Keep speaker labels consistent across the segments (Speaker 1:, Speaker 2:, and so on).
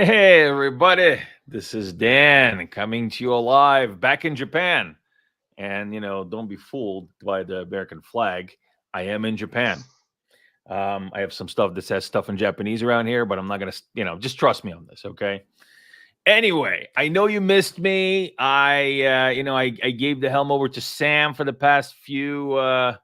Speaker 1: Hey, everybody. This is Dan coming to you live back in Japan. And, don't be fooled by the American flag. I am in Japan. I have some stuff that says stuff in Japanese around here, but I'm not going to, just trust me on this, okay? Anyway, I know you missed me. I gave the helm over to Sam for the past few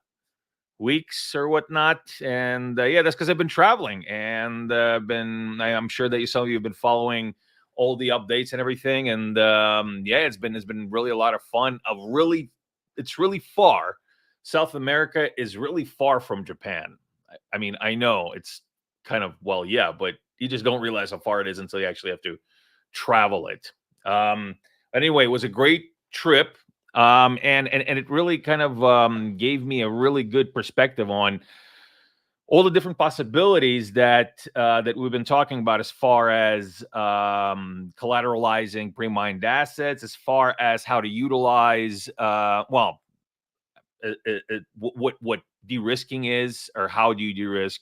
Speaker 1: weeks or whatnot, and yeah, that's because I've been traveling and I'm sure that some of you have been following all the updates and everything, and yeah, it's been really a lot of fun. It's really far. South America is really far from Japan. I mean, I know it's kind of, well, yeah, but you just don't realize how far it is until you actually have to travel it. Anyway, it was a great trip. And it really kind of gave me a really good perspective on all the different possibilities that we've been talking about, as far as collateralizing pre-mined assets, as far as how to utilize what de-risking is, or how do you de-risk,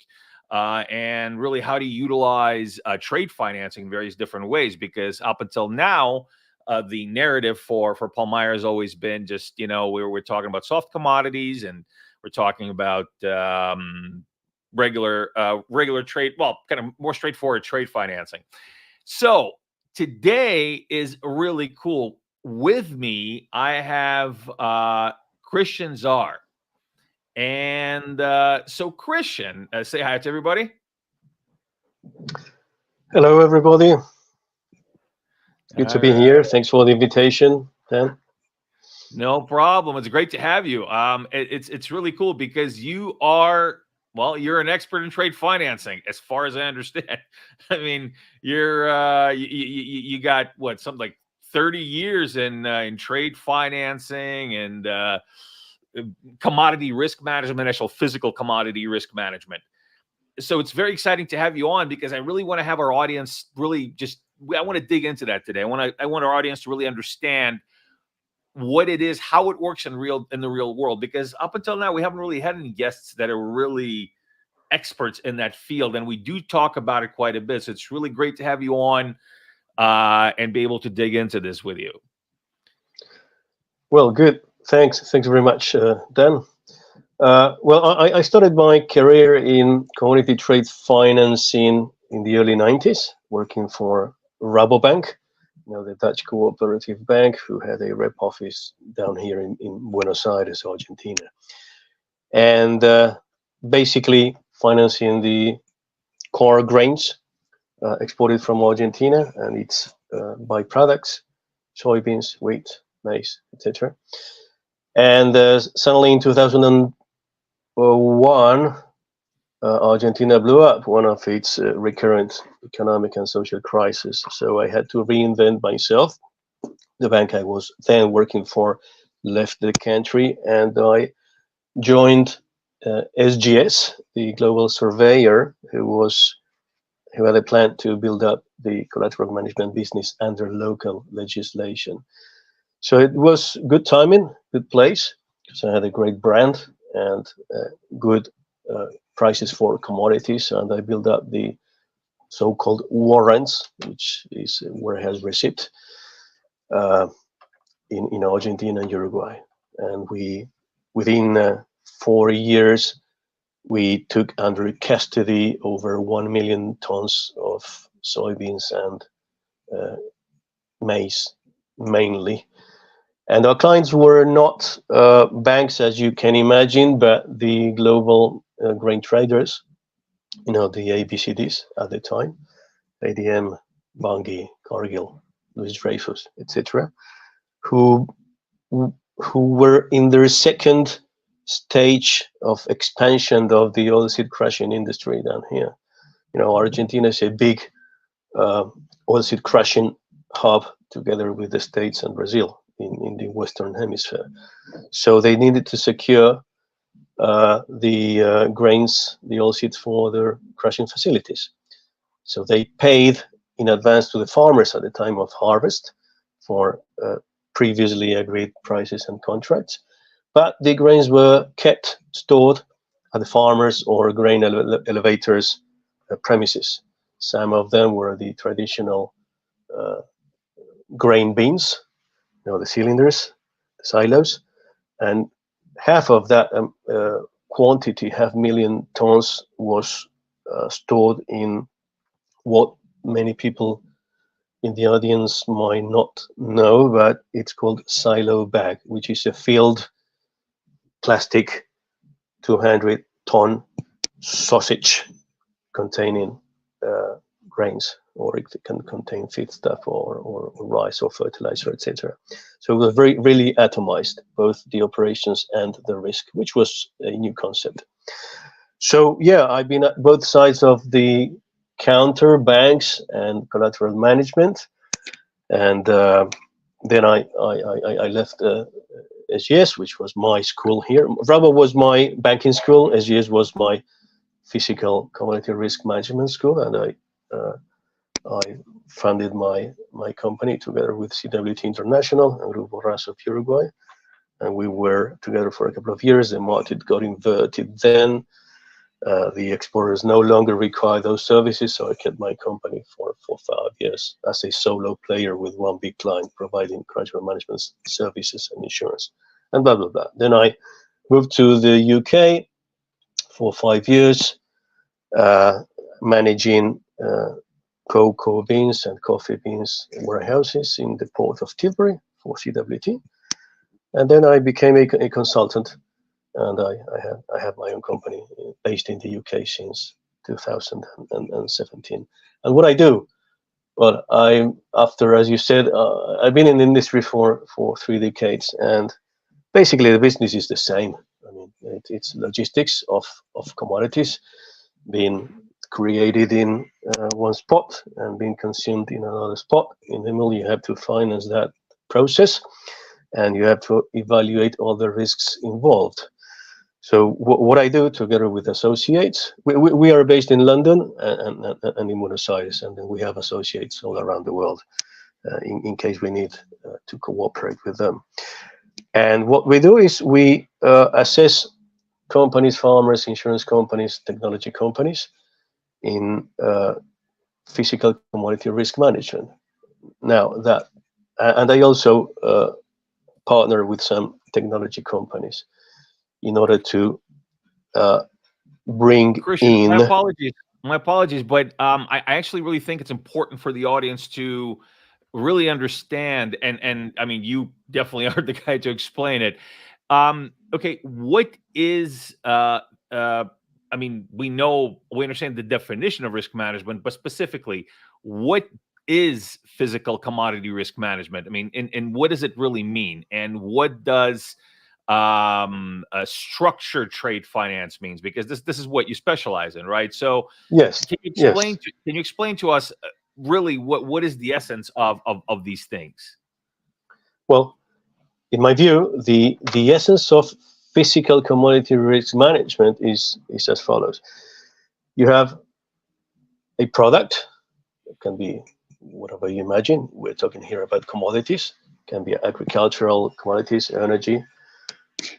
Speaker 1: and really how do you utilize trade financing in various different ways, because up until now, the narrative for Palmyra has always been just, we're talking about soft commodities, and we're talking about regular trade, well, kind of more straightforward trade financing. So today is really cool. With me, I have Cristian Czar. And so Cristian, say hi to everybody.
Speaker 2: Hello, everybody. Good to be here. Thanks for the invitation, Dan.
Speaker 1: No problem. It's great to have you. It's really cool because you're an expert in trade financing, as far as I understand. I mean, you got what, something like 30 years in trade financing and commodity risk management, actual physical commodity risk management. So it's very exciting to have you on, because I really want to have our audience I want to dig into that today. I want our audience to really understand what it is, how it works in the real world, because up until now we haven't really had any guests that are really experts in that field, and we do talk about it quite a bit. So it's really great to have you on and be able to dig into this with you.
Speaker 2: Well, good. Thanks very much, Dan. Well, I started my career in commodity trade financing in the early 90s, working for Rabobank, the Dutch cooperative bank, who had a rep office down here in Buenos Aires, Argentina. And basically financing the core grains exported from Argentina and its byproducts, soybeans, wheat, maize, etc. And suddenly in 2001, Argentina blew up, one of its recurrent economic and social crises. So I had to reinvent myself. The bank I was then working for left the country, and I joined SGS, the global surveyor, who had a plan to build up the collateral management business under local legislation. So it was good timing, good place, because I had a great brand and good prices for commodities, and I built up the so-called warrants, which is warehouse receipt in Argentina and Uruguay. And within 4 years, we took under custody over 1 million tons of soybeans and maize, mainly. And our clients were not banks, as you can imagine, but the global grain traders, the ABCDs at the time, ADM, Bunge, Cargill, Louis Dreyfus, etc., who were in their second stage of expansion of the oilseed crushing industry down here. Argentina is a big oilseed crushing hub, together with the States and Brazil in the Western Hemisphere. So they needed to secure the grains, the oilseeds, for their crushing facilities. So they paid in advance to the farmers at the time of harvest for previously agreed prices and contracts, but the grains were kept stored at the farmers or grain elevators premises. Some of them were the traditional grain bins, the cylinders, the silos, and half of that quantity, 500,000 tons, was stored in what many people in the audience might not know, but it's called silo bag, which is a filled plastic 200-ton sausage containing grains, or it can contain feedstuff or rice or fertilizer, etc. So it was really atomized, both the operations and the risk, which was a new concept. So yeah, I've been at both sides of the counter, banks and collateral management, and then I left SGS, which was my school here. Rabo was my banking school. SGS was my physical commodity risk management school, and I funded my company together with CWT International and Grupo RAS of Uruguay, and we were together for a couple of years. The market got inverted then. The exporters no longer require those services, so I kept my company for 5 years as a solo player with one big client providing collateral management services and insurance, and blah, blah, blah. Then I moved to the UK for 5 years, managing cocoa beans and coffee beans warehouses in the port of Tilbury for CWT. And then I became a consultant, and I have my own company based in the UK since 2017. And what I do, well, after, as you said, I've been in the industry for 3 decades, and basically the business is the same. I mean, it's logistics of commodities being created in one spot and being consumed in another spot. In the middle, you have to finance that process, and you have to evaluate all the risks involved. So what I do together with associates, we are based in London and in Buenos Aires, and then we have associates all around the world in case we need to cooperate with them. And what we do is we assess companies, farmers, insurance companies, technology companies in physical commodity risk management. Now that, and I also partner with some technology companies in order to bring
Speaker 1: Cristian,
Speaker 2: in.
Speaker 1: My apologies, but I actually really think it's important for the audience to really understand, and I mean, you definitely are the guy to explain it. Okay, what is I mean, we understand the definition of risk management, but specifically, what is physical commodity risk management? I mean, and what does it really mean? And what does structured trade finance means? Because this is what you specialize in, right? So
Speaker 2: Yes.
Speaker 1: Can you explain to us really what is the essence of these things?
Speaker 2: Well, in my view, the essence of physical commodity risk management is as follows. You have a product. It can be whatever you imagine. We're talking here about commodities. It can be agricultural commodities, energy,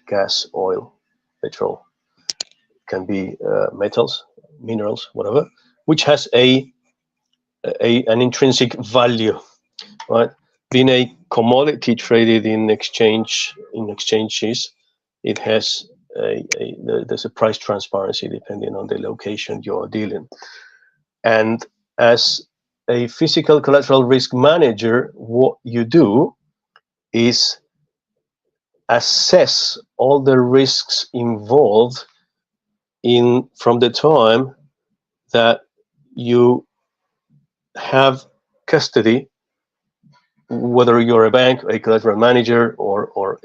Speaker 2: gas, oil, petrol. It can be metals, minerals, whatever, which has an intrinsic value, right? Being a commodity traded in exchanges, it has there's a price transparency depending on the location you're dealing. And as a physical collateral risk manager, what you do is assess all the risks involved from the time that you have custody, whether you're a bank, a collateral manager, or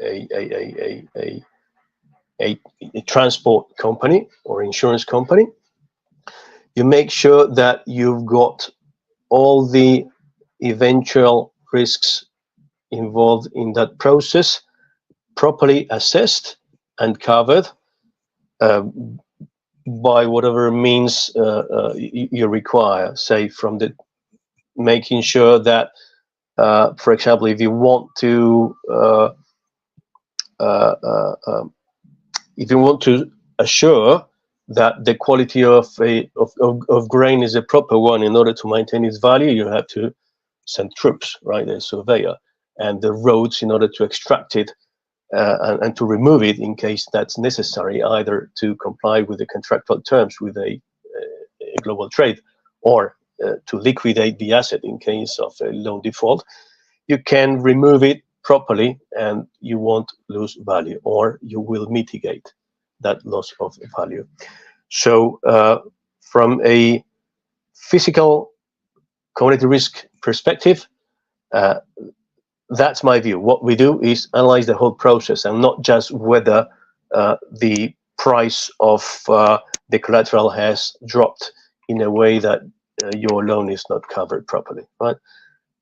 Speaker 2: a transport company or insurance company. You make sure that you've got all the eventual risks involved in that process properly assessed and covered by whatever means you require, say from the making sure that, for example, if you want to assure that the quality of grain is a proper one. In order to maintain its value, you have to send troops, right? A surveyor, and the roads in order to extract it and to remove it in case that's necessary, either to comply with the contractual terms with a global trade or to liquidate the asset in case of a loan default. You can remove it properly and you won't lose value, or you will mitigate that loss of value. So from a physical commodity risk perspective, that's my view. What we do is analyze the whole process and not just whether the price of the collateral has dropped in a way that your loan is not covered properly, right?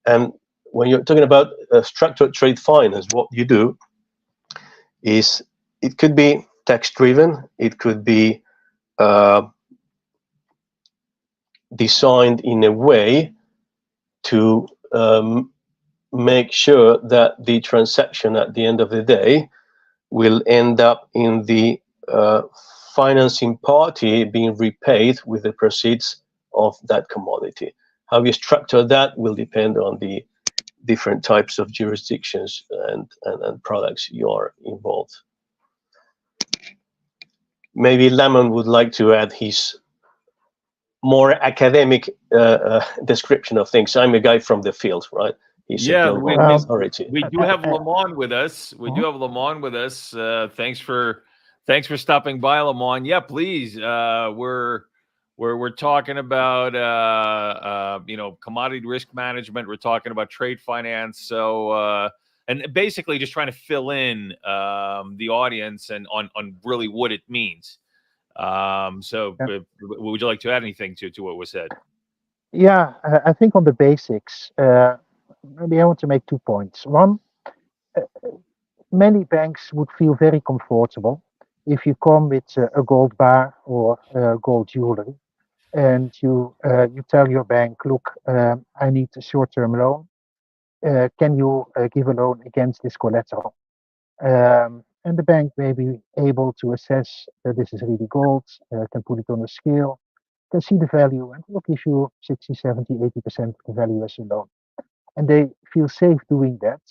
Speaker 2: And when you're talking about structured trade finance, what you do is, it could be tax driven, it could be designed in a way to make sure that the transaction at the end of the day will end up in the financing party being repaid with the proceeds of that commodity. How you structure that will depend on the different types of jurisdictions and products you are involved. Maybe Lamon would like to add his more academic description of things. I'm a guy from the field, right? He's a global authority.
Speaker 1: We do have Lamon with us. We do have Lamon with us. Thanks for stopping by, Lamon. Yeah, please. We're talking about commodity risk management. We're talking about trade finance. So and basically just trying to fill in the audience and on really what it means. Would you like to add anything to what was said?
Speaker 3: Yeah, I think on the basics, maybe I want to make 2 points. One, many banks would feel very comfortable if you come with a gold bar or gold jewelry, and you tell your bank, look, I need a short-term loan. Can you give a loan against this collateral? And the bank may be able to assess that this is really gold, can put it on a scale, can see the value, and will give you 60, 70, 80% of the value as a loan. And they feel safe doing that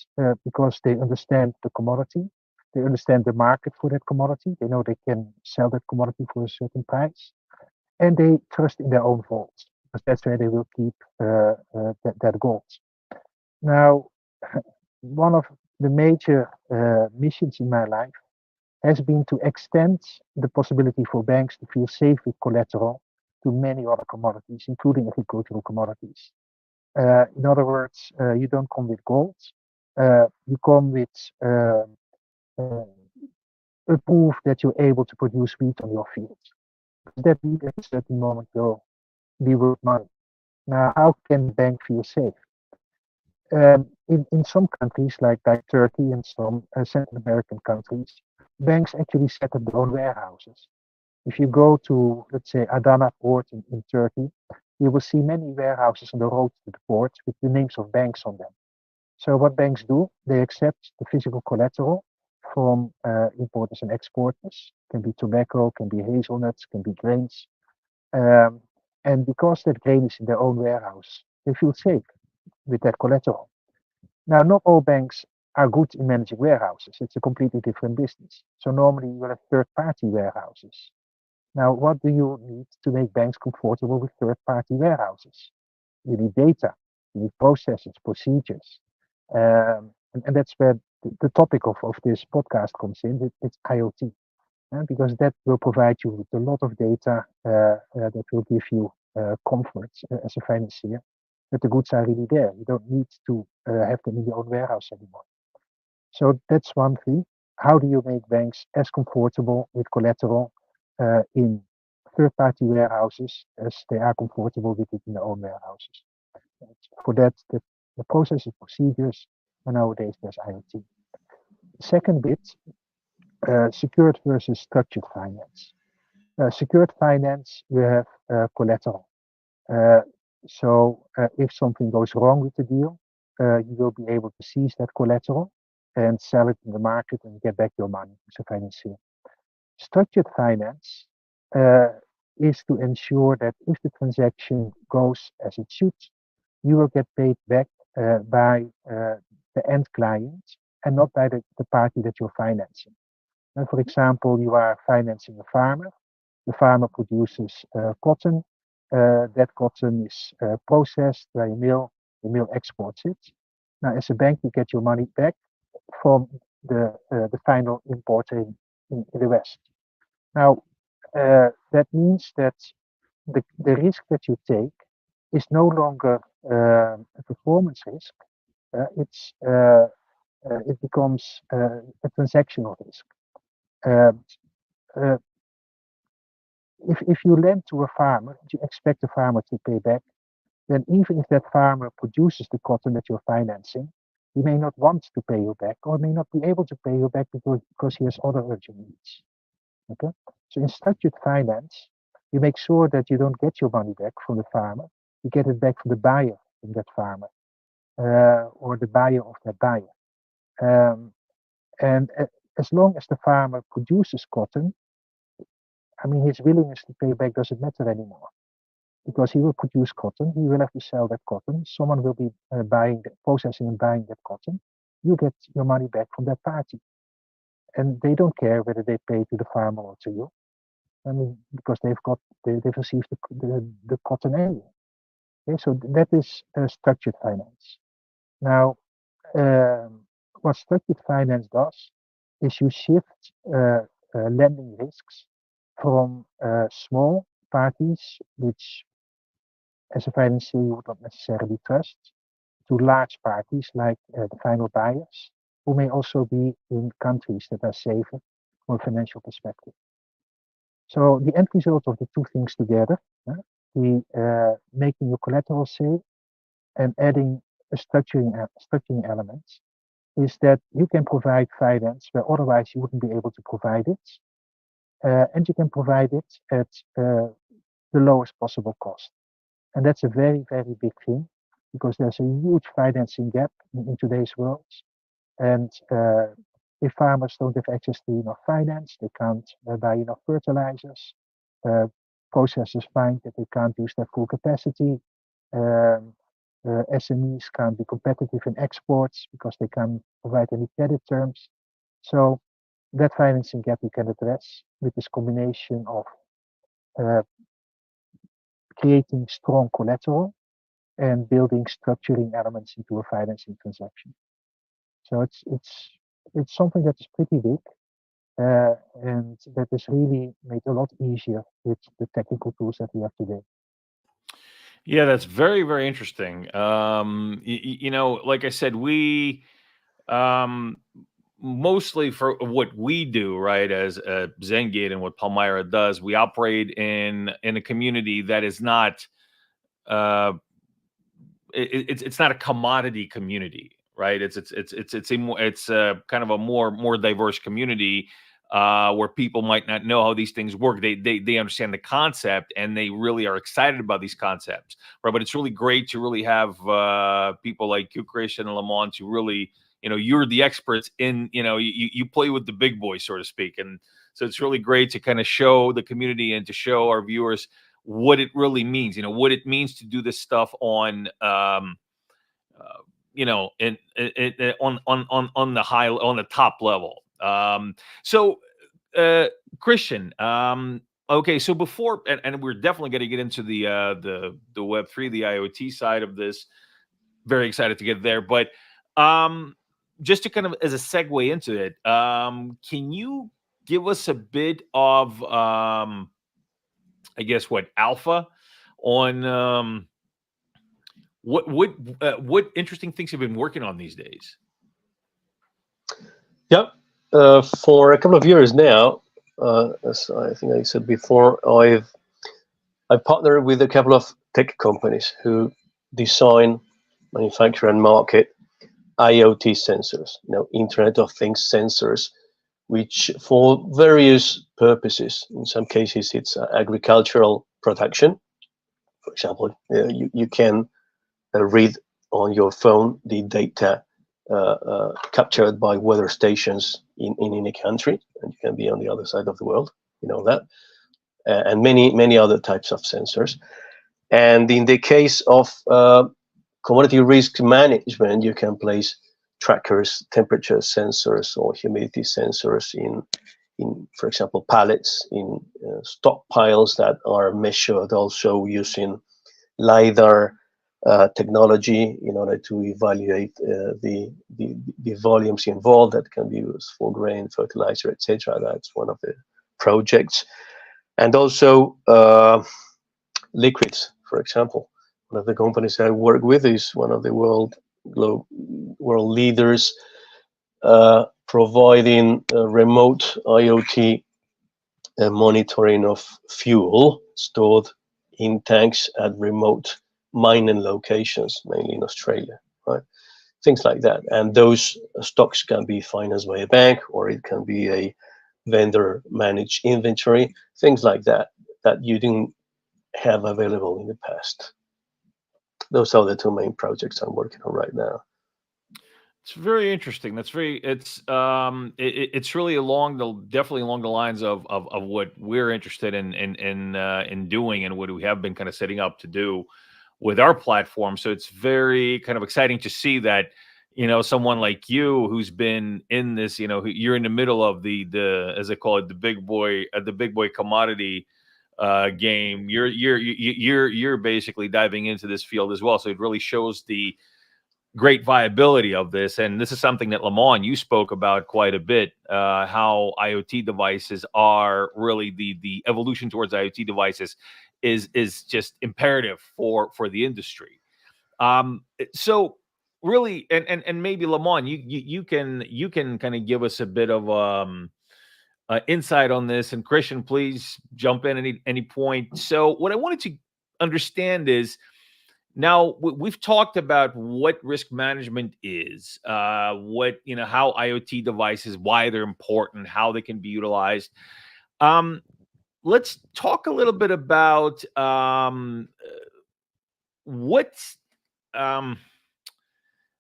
Speaker 3: because they understand the commodity, they understand the market for that commodity, they know they can sell that commodity for a certain price, and they trust in their own vault, because that's where they will keep that gold. Now, one of the major missions in my life has been to extend the possibility for banks to feel safe with collateral to many other commodities, including agricultural commodities. In other words, you don't come with gold, you come with a proof that you're able to produce wheat on your field. That wheat at a certain moment will be worth money. Now, how can the bank feel safe? In some countries like Turkey and some Central American countries, banks actually set up their own warehouses. If you go to, let's say, Adana port in Turkey, you will see many warehouses on the road to the port with the names of banks on them. So what banks do, they accept the physical collateral from importers and exporters. Can be tobacco, can be hazelnuts, can be grains. And because that grain is in their own warehouse, they feel safe with that collateral. Now, not all banks are good in managing warehouses. It's a completely different business. So normally you will have third-party warehouses. Now, what do you need to make banks comfortable with third-party warehouses? You need data, you need processes, procedures. And that's where the topic of this podcast comes in. It's IoT, because that will provide you with a lot of data that will give you comfort as a financier that the goods are really there. You don't need to have them in your own warehouse anymore. So that's one thing. How do you make banks as comfortable with collateral in third-party warehouses as they are comfortable with it in their own warehouses? For that, the processes, procedures, and nowadays there's IoT. Second bit, secured versus structured finance. Secured finance, you have collateral. So if something goes wrong with the deal, you will be able to seize that collateral and sell it in the market and get back your money as a financier. Structured finance, is to ensure that if the transaction goes as it should, you will get paid back by the end client and not by the party that you're financing. And for example, you are financing a farmer. The farmer produces cotton. That cotton is processed by a mill. The mill exports it. Now, as a bank, you get your money back from the final importer in the West. Now, that means that the risk that you take is no longer a performance risk. It becomes a transactional risk. If you lend to a farmer, you expect the farmer to pay back, then even if that farmer produces the cotton that you're financing, he may not want to pay you back or may not be able to pay you back because he has other urgent needs. Okay? So in structured finance, you make sure that you don't get your money back from the farmer, you get it back from the buyer from that farmer, or the buyer of that buyer. And as long as the farmer produces cotton, I mean, his willingness to pay back doesn't matter anymore, because he will produce cotton, he will have to sell that cotton, someone will be processing and buying that cotton, you get your money back from that party. And they don't care whether they pay to the farmer or to you. I mean, because they've received the cotton anyway. Okay, so that is structured finance. Now, what structured finance does is you shift lending risks from small parties, which as a financier you would not necessarily trust, to large parties like the final buyers, who may also be in countries that are safer from a financial perspective. So the end result of the two things together, the making your collateral safe and adding a structuring element, is that you can provide finance where otherwise you wouldn't be able to provide it, and you can provide it at the lowest possible cost. And that's a very, very big thing, because there's a huge financing gap in today's world. And if farmers don't have access to enough finance, they can't buy enough fertilizers. Processors find that they can't use their full capacity. SMEs can't be competitive in exports because they can't provide any credit terms. So that financing gap we can address with this combination of creating strong collateral and building structuring elements into a financing transaction. So it's something that is pretty big, and that is really made a lot easier with the technical tools that we have today.
Speaker 1: Yeah, that's very, very interesting. You know, like I said, we mostly for what we do, right, as Zengate and what Palmyra does, we operate in a community that is not it's not a commodity community, right? It's a kind of a more diverse community where people might not know how these things work. They understand the concept and they really are excited about these concepts, right? But it's really great to really have people like you, Cristian and Lamon, to really, you know, you're the experts in, you know, you play with the big boys, so to speak. And so it's really great to kind of show the community and to show our viewers what it really means, you know, what it means to do this stuff on, you know, on the top level. So, Cristian, okay, so before, and we're definitely going to get into the Web3, the IoT side of this. Very excited to get there, but just to kind of as a segue into it, can you give us a bit of I guess what alpha on what interesting things you've been working on these days?
Speaker 2: Yeah, for a couple of years now, as I think I said before, I partnered with a couple of tech companies who design, manufacture, and market IoT sensors, you know, Internet of Things sensors, which for various purposes. In some cases, it's agricultural production. For example, you can read on your phone the data captured by weather stations in any country, and you can be on the other side of the world, you know that. and many other types of sensors. And in the case of commodity risk management, you can place trackers, temperature sensors, or humidity sensors in for example, pallets, in stockpiles that are measured also using LiDAR technology in order to evaluate the volumes involved that can be used for grain, fertilizer, etc. That's one of the projects. And also liquids, for example. One of the companies I work with is one of the world leaders providing remote IoT monitoring of fuel stored in tanks at remote mining locations, mainly in Australia, right? Things like that. And those stocks can be financed by a bank, or it can be a vendor managed inventory, things like that, that you didn't have available in the past. Those are the two main projects I'm working on right now.
Speaker 1: It's very interesting. It's really definitely along the lines of what we're interested in doing, and what we have been kind of setting up to do with our platform. So it's very kind of exciting to see that, someone like you who's been in this, you're in the middle of the as I call it, the big boy commodity game. You're basically diving into this field as well. So it really shows the great viability of this. And this is something that Lamon, you spoke about quite a bit, how IoT devices are really the evolution towards IoT devices is just imperative for the industry. So really, and maybe Lamon, you can kind of give us a bit of insight on this, and Christian, please jump in any point. So what I wanted to understand is, now we've talked about what risk management is, what how IoT devices, why they're important, how they can be utilized. Let's talk a little bit about what's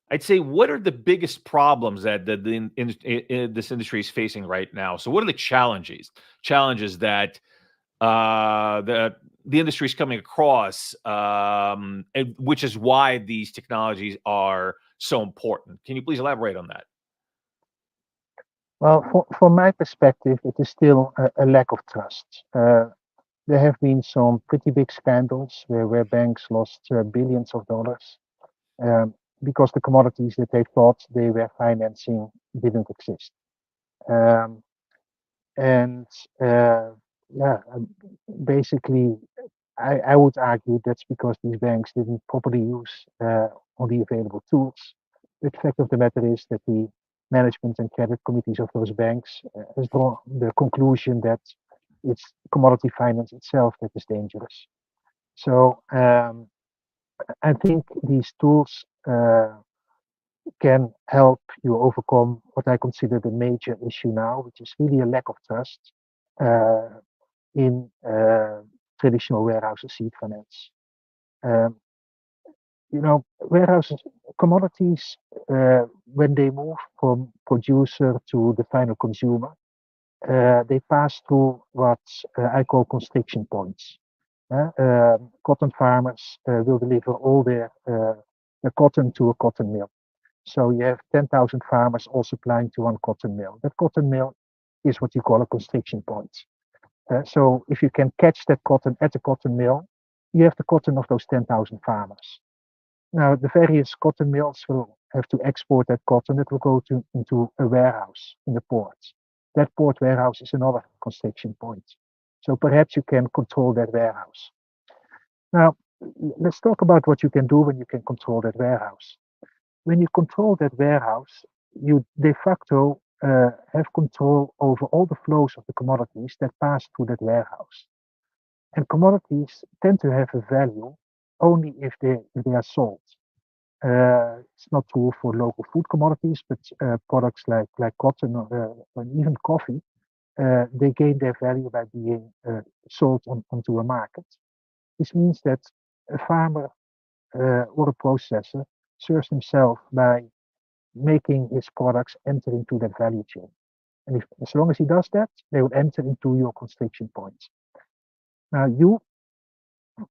Speaker 1: I'd say, what are the biggest problems that this industry is facing right now? So what are the challenges that the industry is coming across, and which is why these technologies are so important? Can you please elaborate on that?
Speaker 3: Well, from my perspective, it is still a lack of trust. There have been some pretty big scandals where banks lost billions of dollars because the commodities that they thought they were financing didn't exist. Um, and yeah, basically, I would argue that's because these banks didn't properly use all the available tools. The fact of the matter is that the management and credit committees of those banks has drawn the conclusion that it's commodity finance itself that is dangerous. So I think these tools can help you overcome what I consider the major issue now, which is really a lack of trust uh, in traditional warehouse receipt finance. Um, warehouses, commodities, when they move from producer to the final consumer, they pass through what I call constriction points. Cotton farmers will deliver all their cotton to a cotton mill. So you have 10,000 farmers all supplying to one cotton mill. That cotton mill is what you call a constriction point. So if you can catch that cotton at the cotton mill, you have the cotton of those 10,000 farmers. Now, the various cotton mills will have to export that cotton that will go into a warehouse in the port. That port warehouse is another constriction point. So perhaps you can control that warehouse. Now, let's talk about what you can do when you can control that warehouse. When you control that warehouse, you de facto have control over all the flows of the commodities that pass through that warehouse. And commodities tend to have a value only if they are sold. It's not true for local food commodities, but products like cotton or even coffee, they gain their value by being sold onto a market. This means that a farmer or a processor serves himself by making his products enter into that value chain. And as long as he does that, they will enter into your constriction points. Now, you,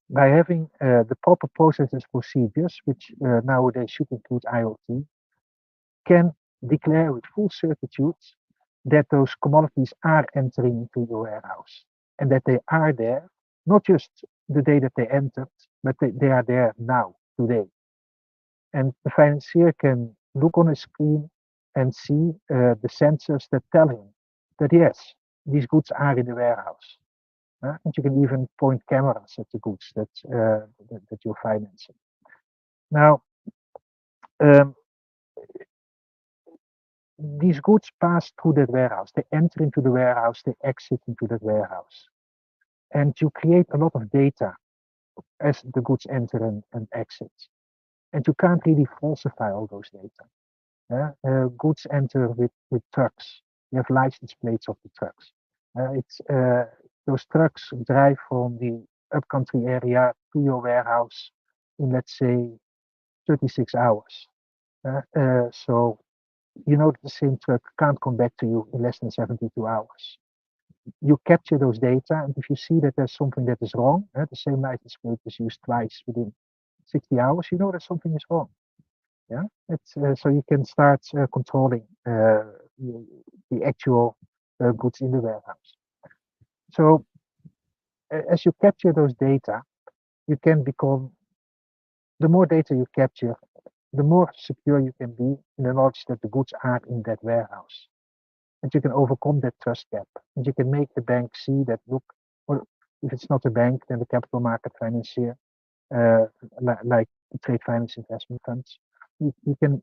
Speaker 3: by having the proper processes procedures, which nowadays should include IoT, can declare with full certitude that those commodities are entering into your warehouse and that they are there, not just the day that they entered, but they are there now, today. And the financier can look on a screen and see the sensors that tell him that yes, these goods are in the warehouse. And you can even point cameras at the goods that you're financing. Now, um, these goods pass through that warehouse. They enter into the warehouse, they exit into that warehouse. And you create a lot of data as the goods enter and exit. And you can't really falsify all those data. Goods enter with trucks. You have license plates of the trucks. Those trucks drive from the upcountry area to your warehouse in, let's say, 36 hours. So you know that the same truck can't come back to you in less than 72 hours. You capture those data, and if you see that there's something that is wrong, the same license plate is used twice within 60 hours, you know that something is wrong. Yeah, so you can start controlling the actual goods in the warehouse. So as you capture those data, you can become, the more data you capture, the more secure you can be in the knowledge that the goods are in that warehouse. And you can overcome that trust gap. And you can make the bank see that, look, or if it's not a bank, then the capital market financier, like trade finance investment funds, you can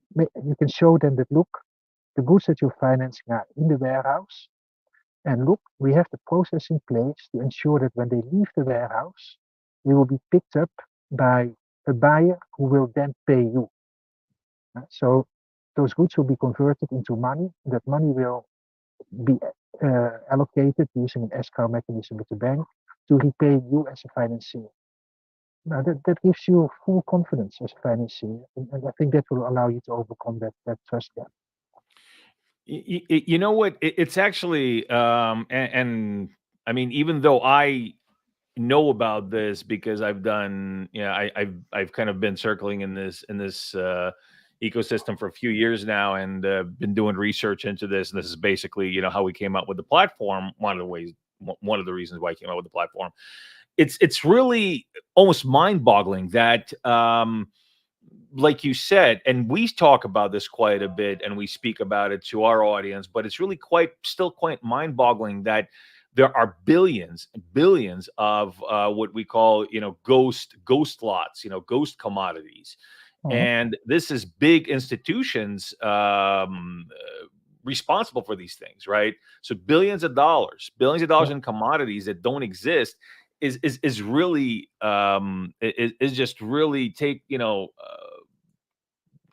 Speaker 3: show them that, look, the goods that you're financing are in the warehouse. And look, we have the process in place to ensure that when they leave the warehouse, they will be picked up by a buyer who will then pay you. So those goods will be converted into money. That money will be allocated using an escrow mechanism with the bank to repay you as a financier. Now that gives you full confidence as a financier, and I think that will allow you to overcome that trust gap.
Speaker 1: You know what? It's actually, and I mean, even though I know about this because I've done, I've kind of been circling in this ecosystem for a few years now, and been doing research into this. And this is basically, how we came up with the platform. One of the reasons why I came up with the platform. It's really almost mind-boggling that, like you said, and we talk about this quite a bit, and we speak about it to our audience, but it's really still quite mind-boggling that there are billions and billions of what we call, ghost lots, ghost commodities. And this is big institutions responsible for these things, right? So billions of dollars in commodities that don't exist is really is just really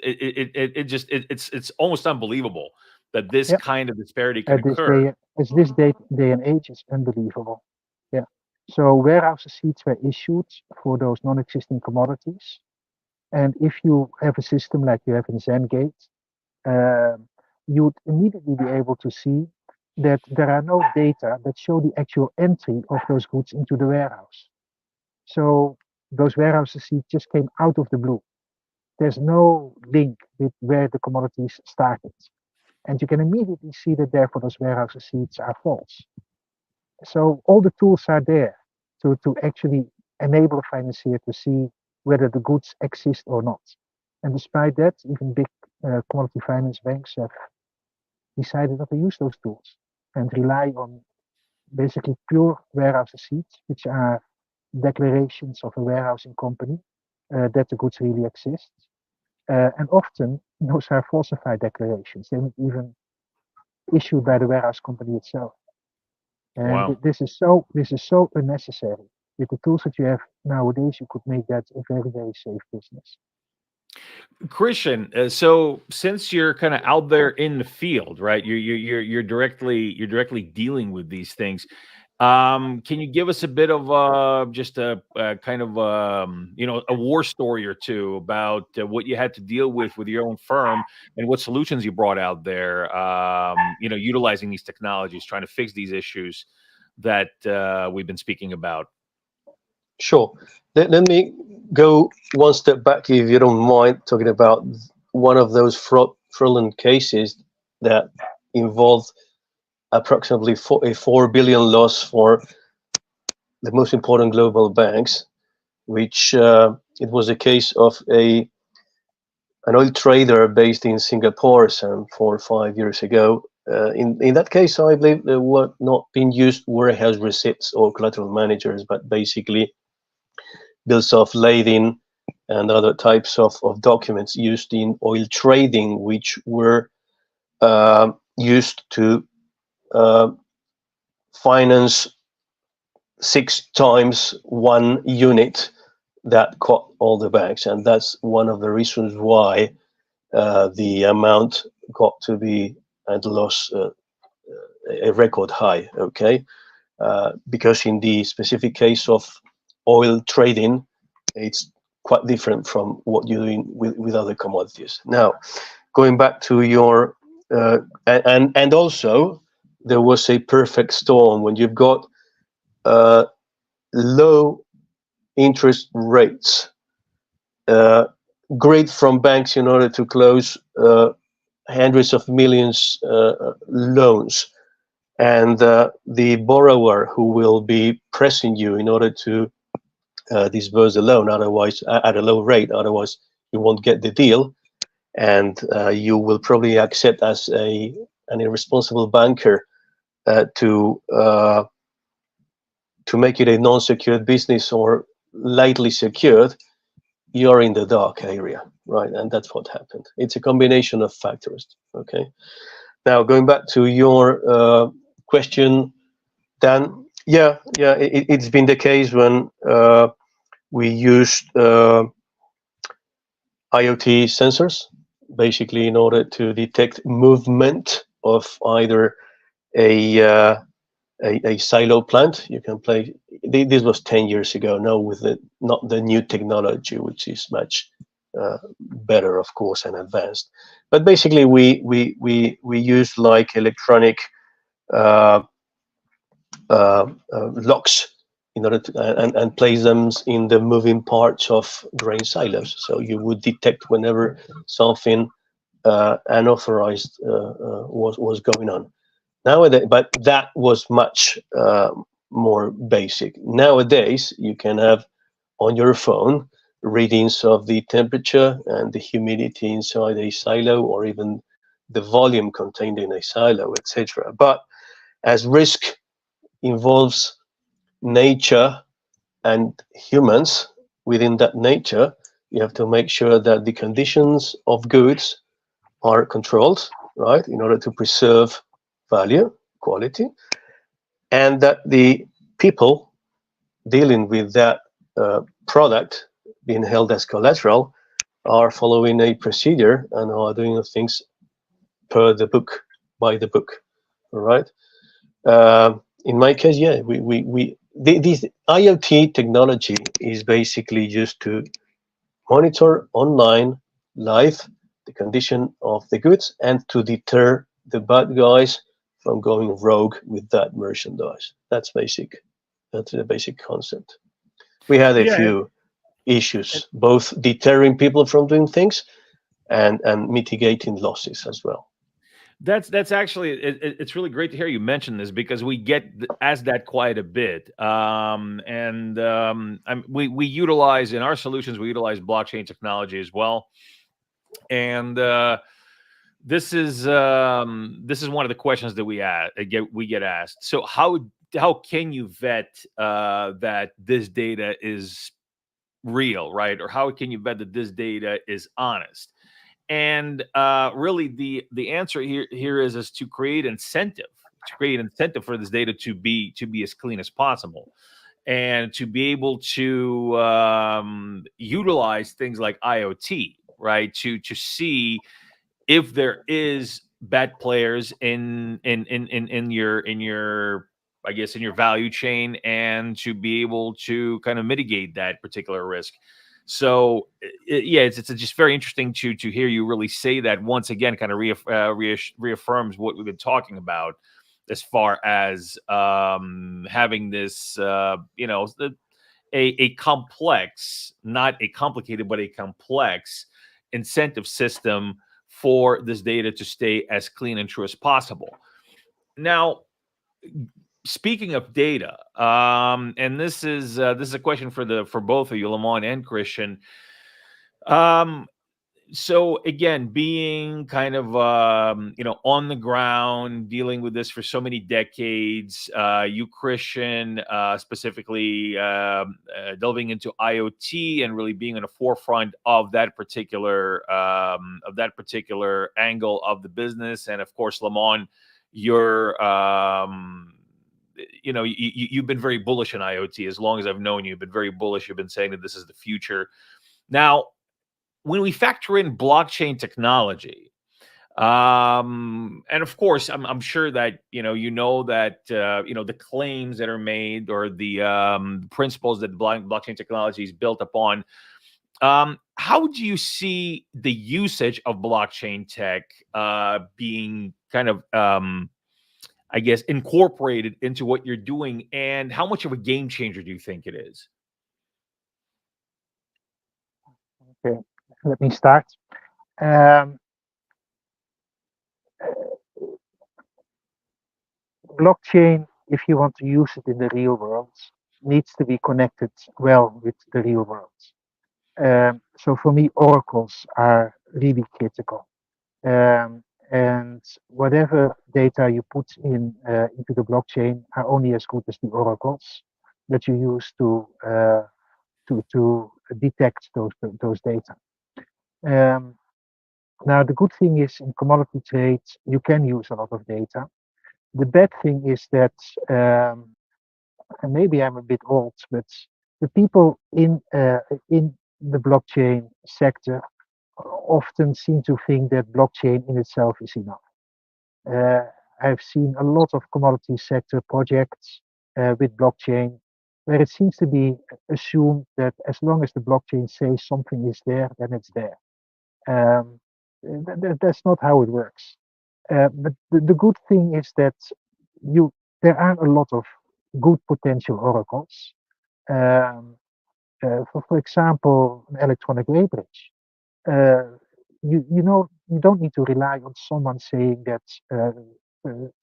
Speaker 1: it's almost unbelievable that this kind of disparity can occur.
Speaker 3: Day and age is unbelievable. Yeah. So warehouse receipts were issued for those non-existing commodities. And if you have a system like you have in Zengate, you would immediately be able to see that there are no data that show the actual entry of those goods into the warehouse. So those warehouse receipts just came out of the blue. There's no link with where the commodities started. And you can immediately see that therefore those warehouse receipts are false. So all the tools are there to actually enable a financier to see whether the goods exist or not. And despite that, even big commodity finance banks have decided not to use those tools and rely on basically pure warehouse receipts, which are declarations of a warehousing company that the goods really exist. And often those are falsified declarations. They're not even issued by the warehouse company itself. And
Speaker 1: Wow.
Speaker 3: this is so unnecessary. With the tools that you have nowadays, you could make that a very, very safe business.
Speaker 1: Christian, so since you're kind of out there in the field, right? You're directly dealing with these things. Can you give us a bit of just a kind of a war story or two about what you had to deal with your own firm and what solutions you brought out there? Utilizing these technologies, trying to fix these issues that we've been speaking about.
Speaker 2: Sure. Let me go one step back, if you don't mind, talking about one of those fraudulent cases that involved approximately a 4 billion loss for the most important global banks, which it was a case of an oil trader based in Singapore some 4 or 5 years ago. In that case, I believe there were not being used warehouse receipts or collateral managers, but basically bills of lading and other types of documents used in oil trading, which were used to uh, finance 6 times one unit that caught all the banks. And that's one of the reasons why the amount got to be and loss a record high, okay? Because in the specific case of oil trading, it's quite different from what you're doing with other commodities. Now, going back to your, and also there was a perfect storm when you've got low interest rates, great from banks in order to close hundreds of millions loans, and the borrower who will be pressing you in order to disburse the loan, otherwise at a low rate, otherwise you won't get the deal, and you will probably accept as an irresponsible banker to make it a non-secured business or lightly secured. You're in the dark area, right? And that's what happened. It's a combination of factors. Okay. Now going back to your question, Dan. Yeah, it's been the case when we used IoT sensors, basically in order to detect movement of either a silo plant. You can play. This was 10 years ago. Now with not the new technology, which is much better, of course, and advanced. But basically, we use like electronic locks in order to and place them in the moving parts of grain silos. So you would detect whenever something unauthorized was going on. Nowadays, but that was much more basic. Nowadays, you can have on your phone readings of the temperature and the humidity inside a silo, or even the volume contained in a silo, etc. But as risk involves nature and humans within that nature, you have to make sure that the conditions of goods are controlled, right, in order to preserve value, quality, and that the people dealing with that product being held as collateral are following a procedure and are doing things per the book, by the book. All right. In my case, yeah, this IoT technology is basically used to monitor online, live, the condition of the goods and to deter the bad guys from going rogue with that merchandise. That's basic. That's the basic concept. We had a
Speaker 1: Yeah,
Speaker 2: few issues, both deterring people from doing things and mitigating losses as well.
Speaker 1: that's actually it's really great to hear you mention this because we get asked that quite a bit. We utilize in our solutions, we utilize blockchain technology as well. And this is one of the questions that we get asked. So how can you vet that this data is real, right? Or how can you vet that this data is honest? And really, the answer here is to create incentive for this data to be as clean as possible, and to be able to utilize things like IoT, right? To see if there is bad players in your I guess in your value chain, and to be able to kind of mitigate that particular risk. So yeah, it's just very interesting to hear you really say that once again. Kind of reaffirms what we've been talking about as far as having this a complex, not a complicated, but a complex incentive system for this data to stay as clean and true as possible. Now, speaking of data, and this is a question for both of you, Lamon and Cristian. So again, being kind of on the ground, dealing with this for so many decades, you, Cristian, specifically delving into IoT and really being on the forefront of that particular angle of the business, and of course, Lamon, you're you've been very bullish on IoT as long as I've known you. You've been very bullish. You've been saying that this is the future. Now, when we factor in blockchain technology, and of course, I'm sure that that the claims that are made, or the principles that blockchain technology is built upon. How do you see the usage of blockchain tech being kind of, I guess, incorporated into what you're doing, and how much of a game changer do you think it is?
Speaker 3: Okay, let me start. Um, Blockchain, if you want to use it in the real world, needs to be connected well with the real world. So for me, oracles are really critical. And whatever data you put into the blockchain are only as good as the oracles that you use to detect those data. Now, the good thing is, in commodity trades, you can use a lot of data. The bad thing is that, and maybe I'm a bit old, but the people in the blockchain sector often seem to think that blockchain in itself is enough. I've seen a lot of commodity sector projects with blockchain, where it seems to be assumed that as long as the blockchain says something is there, then it's there. That's not how it works. But the good thing is that there are a lot of good potential oracles. For example, an electronic weighbridge. You don't need to rely on someone saying that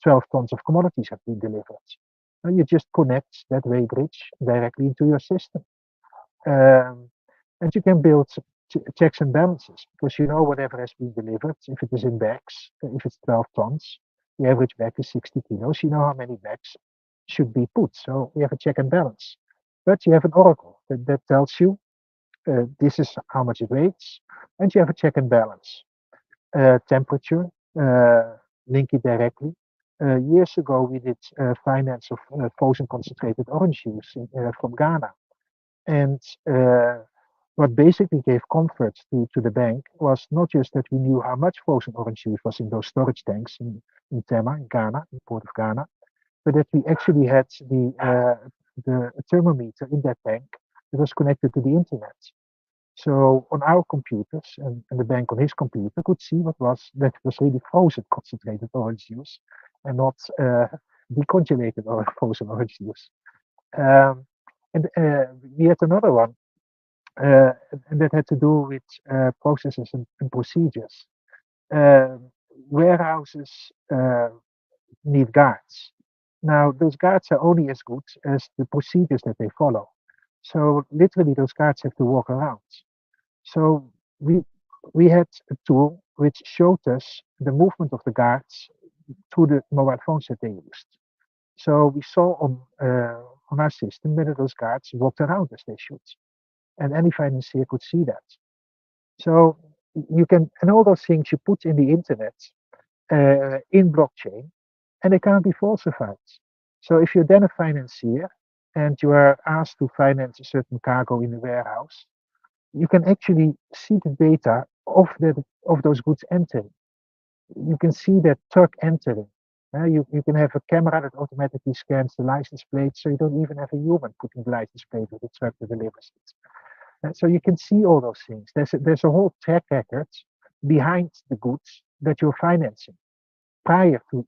Speaker 3: 12 tons of commodities have been delivered. You just connect that weighbridge directly into your system. And you can build checks and balances, because whatever has been delivered, if it is in bags, if it's 12 tons, the average bag is 60 kilos, you know how many bags should be put. So we have a check and balance. But you have an oracle that tells you this is how much it weighs, and you have a check and balance. Temperature, link it directly. Years ago, we did finance of frozen concentrated orange juice from Ghana. And what basically gave comfort to the bank was not just that we knew how much frozen orange juice was in those storage tanks in Tema, in Ghana, in Port of Ghana, but that we actually had the thermometer in that tank that was connected to the internet. So on our computers, and the bank on his computer could see that it was really frozen concentrated orange juice and not decongelated or frozen orange juice. And we had another one, and that had to do with processes and procedures. Warehouses need guards. Now, those guards are only as good as the procedures that they follow. So literally, those guards have to walk around. So we had a tool which showed us the movement of the guards through the mobile phones that they used. So we saw on our system whether those guards walked around as they should, and any financier could see that. So and all those things you put in the internet, in blockchain, and they cannot be falsified. So if you're then a financier and you are asked to finance a certain cargo in a warehouse, you can actually see the data of those goods entering. You can see that truck entering. You can have a camera that automatically scans the license plate, so you don't even have a human putting the license plate with the truck that delivers it. So you can see all those things. There's a whole track record behind the goods that you're financing prior to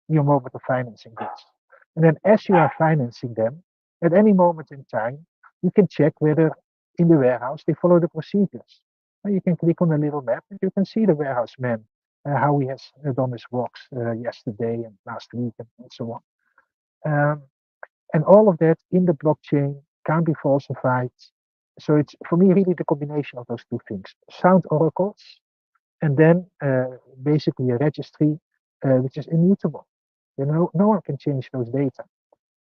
Speaker 3: your moment of financing goods. And then as you are financing them, at any moment in time, you can check whether in the warehouse they follow the procedures. You can click on a little map and you can see the warehouse man, how he has done his works yesterday and last week and so on. And all of that in the blockchain can't be falsified. So it's, for me, really the combination of those two things: sound oracles, and then basically a registry which is immutable. No one can change those data.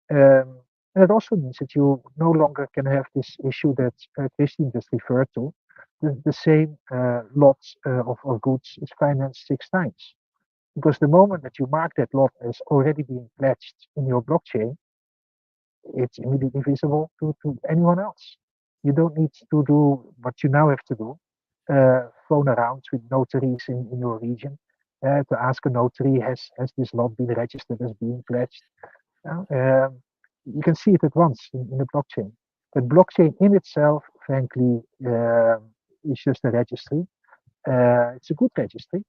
Speaker 3: And it also means that you no longer can have this issue that Christian just referred to. The same lot of goods is financed 6 times. Because the moment that you mark that lot as already being pledged in your blockchain, it's immediately visible to anyone else. You don't need to do what you now have to do, phone around with notaries in your region to ask a notary, has this lot been registered as being pledged? You can see it at once in the blockchain. But blockchain in itself, frankly, is just a registry. It's a good registry,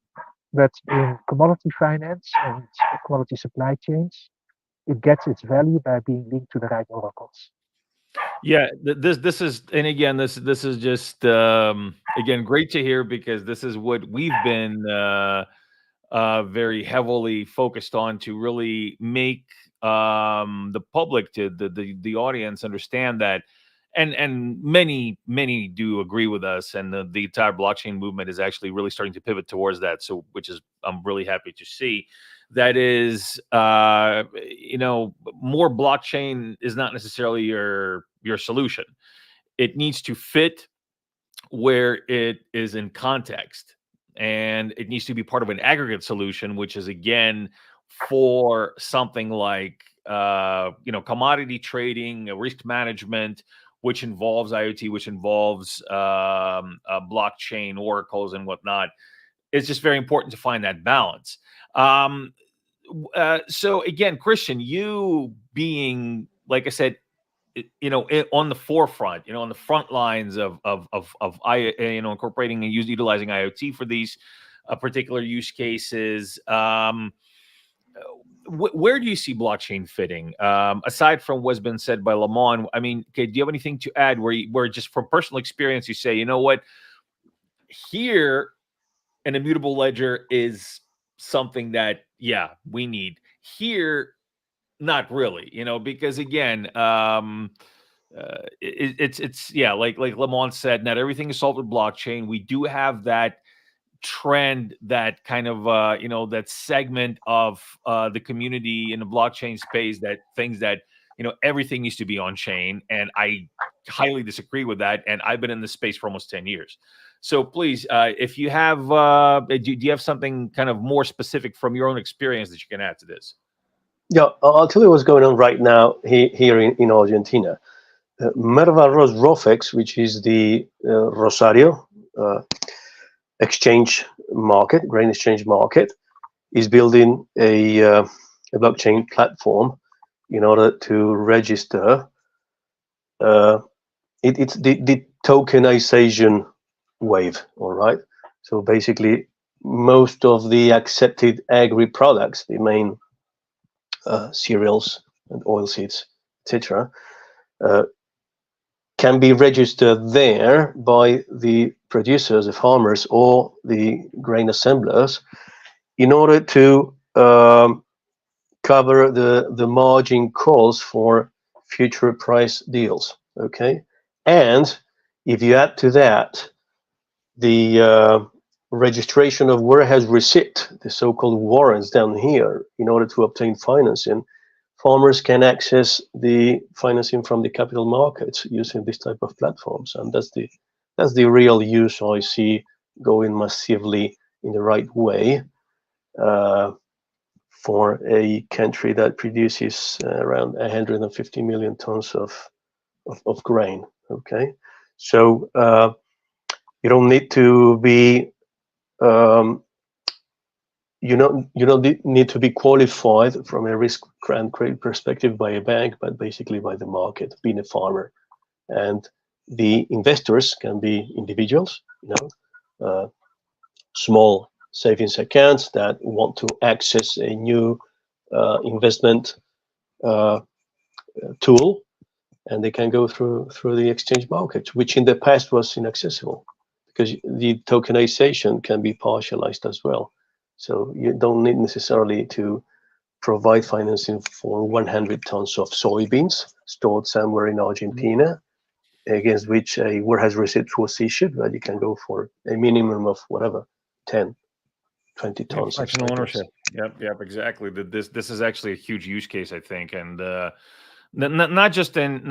Speaker 3: but in commodity finance and commodity supply chains, it gets its value by being linked to the right oracles.
Speaker 1: Yeah, this is, and again, this is just again great to hear, because this is what we've been very heavily focused on, to really make the public, to the audience, understand that, and many do agree with us, and the entire blockchain movement is actually really starting to pivot towards that. So, which is, I'm really happy to see. That is, more blockchain is not necessarily your solution. It needs to fit where it is in context, and it needs to be part of an aggregate solution, which is, again, for something like commodity trading, risk management, which involves IoT, which involves blockchain, oracles, and whatnot. It's just very important to find that balance. So again, Christian, you being, like I said, on the forefront, on the front lines of incorporating and utilizing IoT for these particular use cases. Where do you see blockchain fitting, aside from what's been said by Lamon? I mean, do you have anything to add where just from personal experience you say, you know what, here an immutable ledger is something that, yeah, we need. Here, not really, because again, it's yeah, like Lamont said, not everything is solved with blockchain. We do have that trend, that kind of that segment of the community in the blockchain space that thinks that everything needs to be on chain, and I highly disagree with that. And I've been in this space for almost 10 years. So please, if you have, do you have something kind of more specific from your own experience that you can add to this?
Speaker 2: Yeah, I'll tell you what's going on right now here in Argentina. Mervaros Rofex, which is the Rosario exchange market, grain exchange market, is building a blockchain platform in order to register. It's the tokenization wave, all right? So basically, most of the accepted agri products, the main cereals and oilseeds, etc., can be registered there by the producers, the farmers, or the grain assemblers, in order to cover the margin calls for future price deals. Okay, and if you add to that the registration of warehouse receipt, the so-called warrants down here, in order to obtain financing, farmers can access the financing from the capital markets using this type of platforms, and that's the real use I see going massively in the right way for a country that produces around 150 million tons of grain. Okay, so you don't need to be you don't need to be qualified from a risk and credit perspective by a bank, but basically by the market, being a farmer. And the investors can be individuals, small savings accounts that want to access a new investment tool, and they can go through the exchange market, which in the past was inaccessible, because the tokenization can be partialized as well. So you don't need necessarily to provide financing for 100 tons of soybeans stored somewhere in Argentina, against which a warehouse receipt was issued, but you can go for a minimum of whatever, 10, 20 tons of
Speaker 1: fractional
Speaker 2: soybeans.
Speaker 1: ownership. Yep, exactly. This is actually a huge use case, I think, and not just in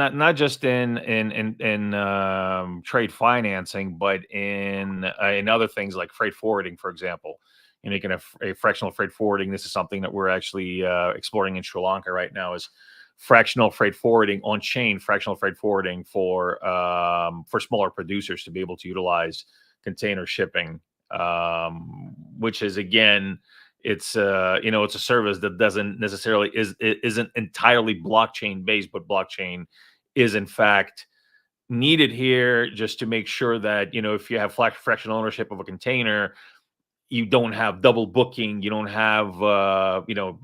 Speaker 1: trade financing, but in other things like freight forwarding, for example. You know, you can have a fractional freight forwarding. This is something that we're actually exploring in Sri Lanka right now. Is fractional freight forwarding on chain, fractional freight forwarding for smaller producers to be able to utilize container shipping, which is, again, it's it's a service that doesn't necessarily isn't entirely blockchain based, but blockchain is in fact needed here just to make sure that, if you have fractional ownership of a container, you don't have double booking, you don't have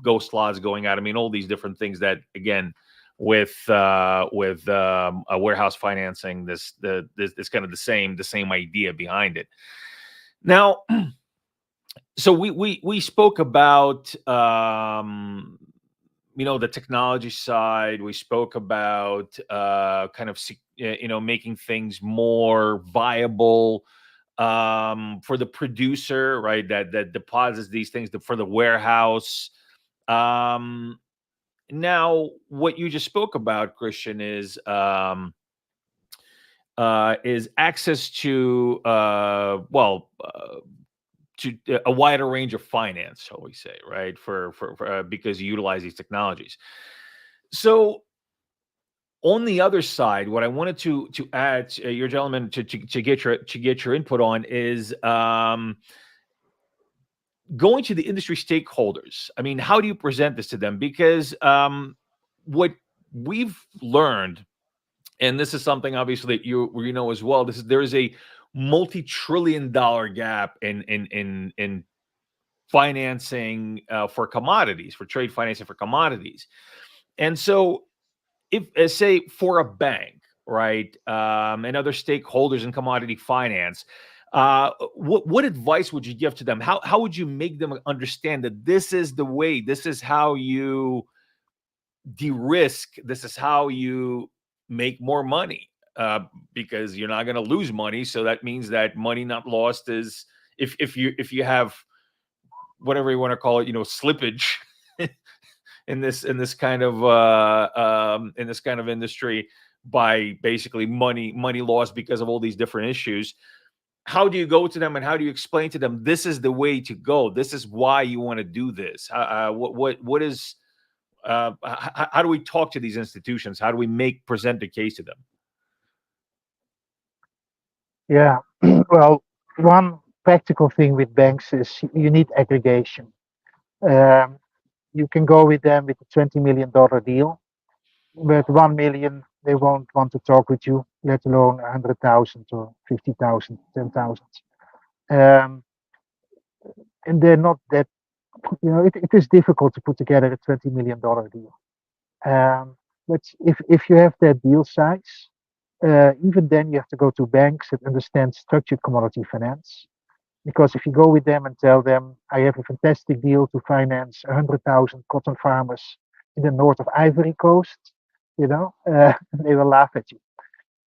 Speaker 1: ghost laws going out. I mean, all these different things that, again, with a warehouse financing, this kind of the same idea behind it. Now, so we spoke about the technology side. We spoke about kind of making things more viable for the producer, right? That deposits these things for the warehouse. Now, what you just spoke about, Cristian, is access to to a wider range of finance, shall we say, right? For because you utilize these technologies. So on the other side, what I wanted to add, your gentlemen, to get your input on is going to the industry stakeholders. I mean, how do you present this to them? Because what we've learned, and this is something obviously that you know as well, there is a multi-trillion-dollar gap in financing for commodities, for trade financing for commodities. And so if say for a bank, right, and other stakeholders in commodity finance, what advice would you give to them? How would you make them understand that this is the way, this is how you de-risk, this is how you make more money? Because you're not going to lose money, so that means that money not lost is if you have whatever you want to call it, slippage in this kind of industry, by basically money lost because of all these different issues. How do you go to them and how do you explain to them this is the way to go? This is why you want to do this. What is how do we talk to these institutions? How do we present the case to them?
Speaker 3: Yeah, well, one practical thing with banks is you need aggregation. You can go with them with a $20 million deal, but 1 million, they won't want to talk with you, let alone 100,000 or 50,000, 10,000. And they're not that, it is difficult to put together a $20 million deal. But if you have that deal size, even then you have to go to banks that understand structured commodity finance. Because if you go with them and tell them, I have a fantastic deal to finance 100,000 cotton farmers in the north of Ivory Coast, they will laugh at you.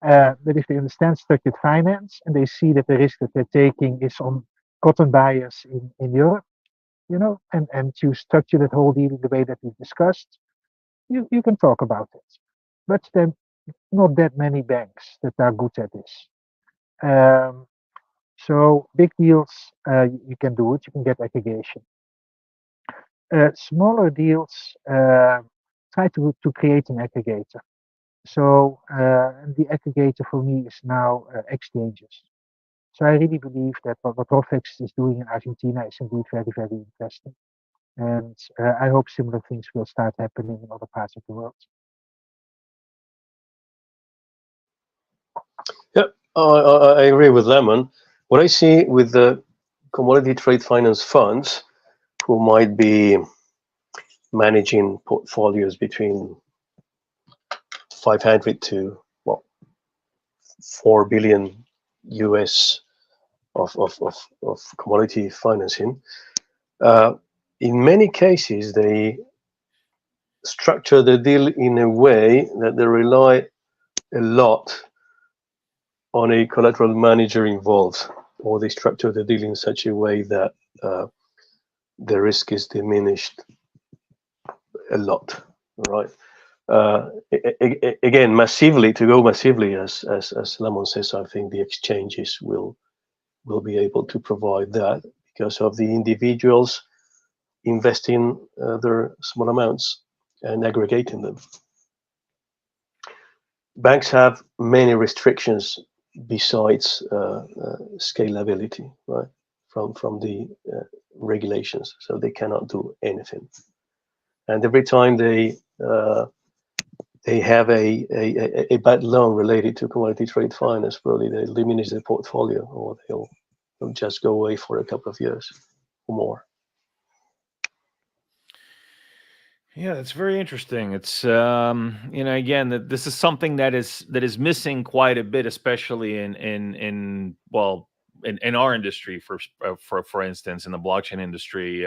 Speaker 3: But if they understand structured finance and they see that the risk that they're taking is on cotton buyers in Europe, and you structure that whole deal in the way that we've discussed, you can talk about it. But there are not that many banks that are good at this. So big deals, you can do it. You can get aggregation. Smaller deals, try to create an aggregator. So the aggregator for me is now exchanges. So I really believe that what Rofex is doing in Argentina is indeed very, very interesting. And I hope similar things will start happening in other parts of the world.
Speaker 2: Yeah, I agree with Lamon. What I see with the commodity trade finance funds who might be managing portfolios between 500 to 4 billion US of commodity financing. In many cases, they structure the deal in a way that they rely a lot on a collateral manager involved, or they structure the deal in such a way that the risk is diminished a lot, right? Again, massively, to go massively, as Lamon says, I think the exchanges will be able to provide that because of the individuals investing their small amounts and aggregating them. Banks have many restrictions besides scalability, right? From the regulations, so they cannot do anything. And every time they have a bad loan related to commodity trade finance, probably they diminish their portfolio, or they'll just go away for a couple of years or more.
Speaker 1: Yeah, that's very interesting. It's again, that this is something that is missing quite a bit, especially in our industry, for instance, in the blockchain industry.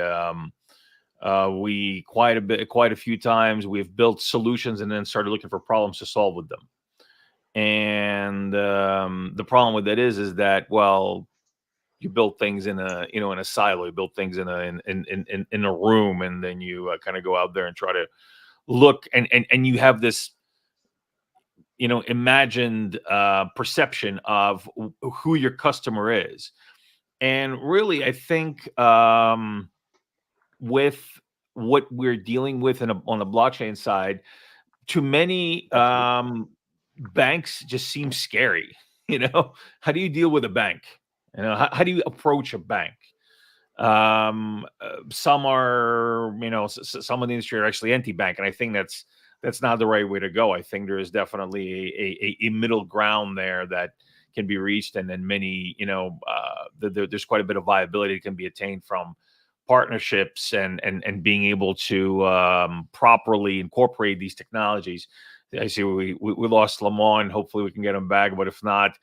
Speaker 1: We quite a few times we've built solutions and then started looking for problems to solve with them. And the problem with that is that, well, you build things in a silo, you build things in a room, and then you kind of go out there and try to look, and you have this imagined perception of who your customer is. And really, I think with what we're dealing with on the blockchain side, to many banks just seem scary. How do you deal with a bank? How do you approach a bank? Some are, some of the industry are actually anti-bank, and I think that's not the right way to go. I think there is definitely a middle ground there that can be reached, and then many, there's quite a bit of viability that can be attained from partnerships and being able to properly incorporate these technologies. I see we lost Lamon. Hopefully we can get him back, but if not,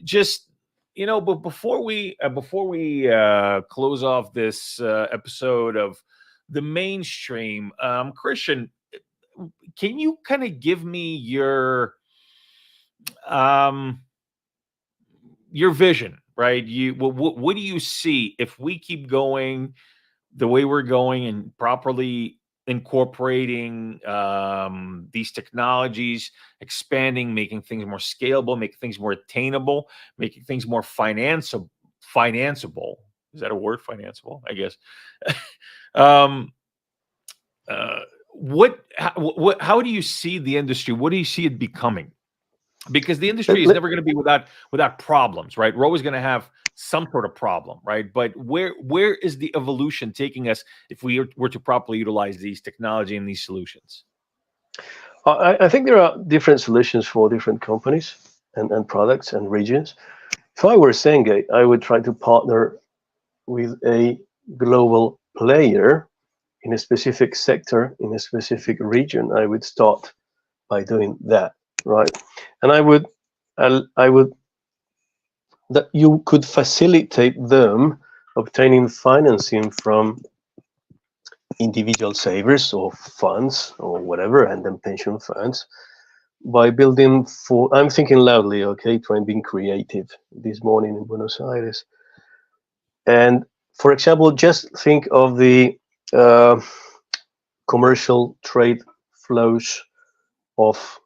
Speaker 1: just but before we close off this episode of the mainstream, Cristian, can you kind of give me your vision, right? What do you see if we keep going the way we're going and properly incorporating these technologies, expanding, making things more scalable, making things more attainable, making things more financeable. Is that a word? Financeable, I guess. How do you see the industry? What do you see it becoming? Because the industry is never going to be without problems, right? We're always going to have some sort of problem, right? But where is the evolution taking us if we were to properly utilize these technology and these solutions?
Speaker 2: I think there are different solutions for different companies and products and regions. If I were Cengate, I would try to partner with a global player in a specific sector, in a specific region. I would start by doing that, right? And I would that you could facilitate them obtaining financing from individual savers or funds or whatever, and then pension funds, by building I'm thinking loudly, okay, trying being creative this morning in Buenos Aires. And for example, just think of the commercial trade flows of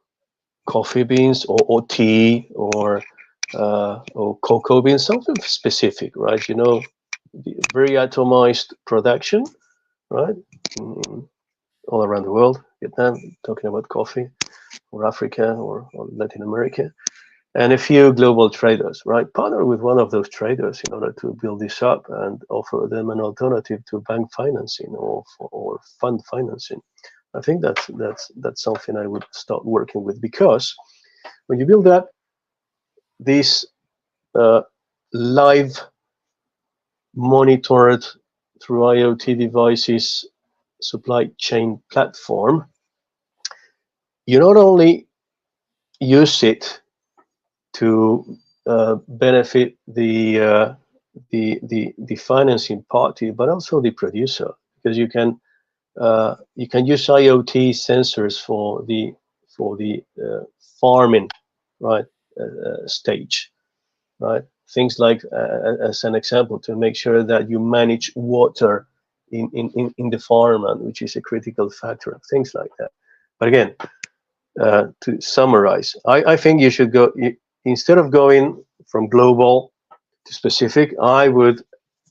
Speaker 2: coffee beans or tea or cocoa beans, something specific, right? The very atomized production, right? All around the world, Vietnam, talking about coffee, or Africa or Latin America, and a few global traders, right? Partner with one of those traders in order to build this up and offer them an alternative to bank financing or fund financing. I think that's something I would start working with, because when you build that, this live monitored through IoT devices supply chain platform, you not only use it to benefit the financing party, but also the producer, because you can use IoT sensors for the farming, right, stage, right? Things like, as an example, to make sure that you manage water in the farmland, which is a critical factor, things like that. But again, to summarize, I think you should go, instead of going from global to specific, I would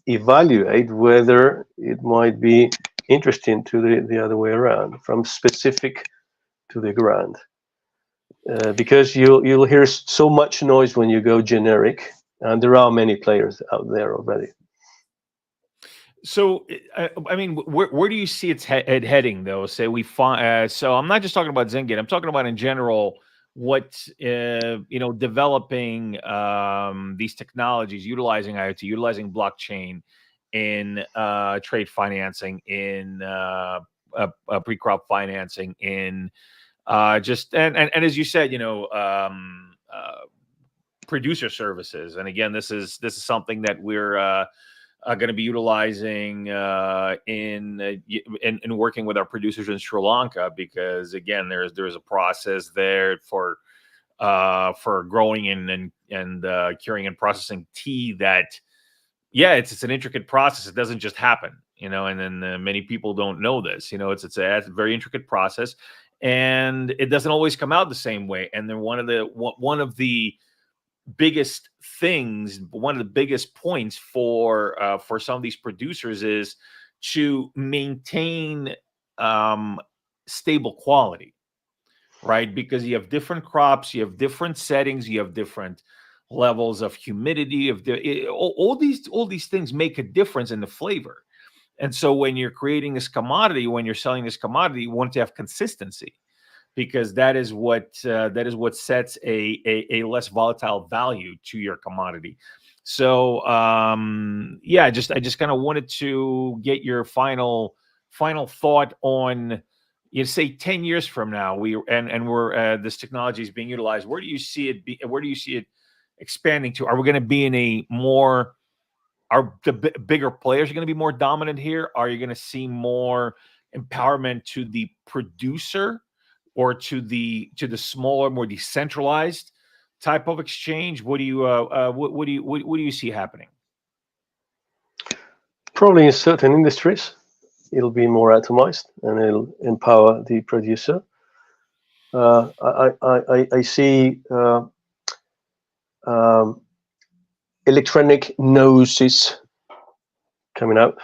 Speaker 2: evaluate whether it might be interesting to the other way around, from specific to the grand. Because you'll hear so much noise when you go generic, and there are many players out there already.
Speaker 1: So, I mean, where do you see it heading, though? Say we find. So, I'm not just talking about Zengate. I'm talking about in general what developing these technologies, utilizing IoT, utilizing blockchain in trade financing, in pre-crop financing, in just and as you said, producer services. And again, this is something that we're going to be utilizing in working with our producers in Sri Lanka, because again, there's a process there for growing and curing and processing tea that, yeah, it's an intricate process. It doesn't just happen, and then many people don't know this. It's a very intricate process, and it doesn't always come out the same way. And then one of the biggest things, one of the biggest points for some of these producers is to maintain stable quality, right? Because you have different crops, you have different settings, you have different levels of humidity, all these things make a difference in the flavor. And so when you're creating this commodity, when you're selling this commodity, you want to have consistency, because that is what sets a less volatile value to your commodity. So yeah, I just kind of wanted to get your final thought on, say 10 years from now, we're this technology is being utilized. Where do you see it expanding to? Are we going to be in a more, are the bigger players going to be more dominant here? Are you going to see more empowerment to the producer, or to the smaller, more decentralized type of exchange? What do you see happening?
Speaker 2: Probably in certain industries, it'll be more atomized and it'll empower the producer. I see electronic noses coming up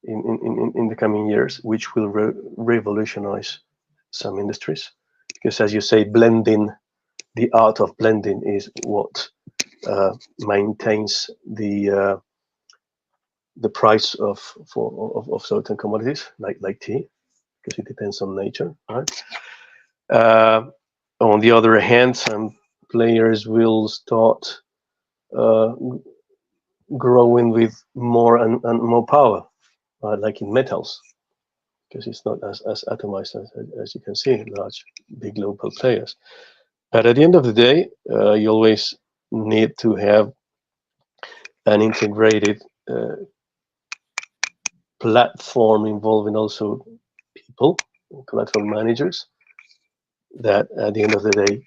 Speaker 2: in the coming years, which will revolutionize some industries, because, as you say, blending, the art of blending is what maintains the price of certain commodities like tea, because it depends on nature, right? On the other hand, some players will start growing with more and more power, like in metals, because it's not as atomized as you can see, large, big global players. But at the end of the day, you always need to have an integrated platform involving also people, collateral managers, that at the end of the day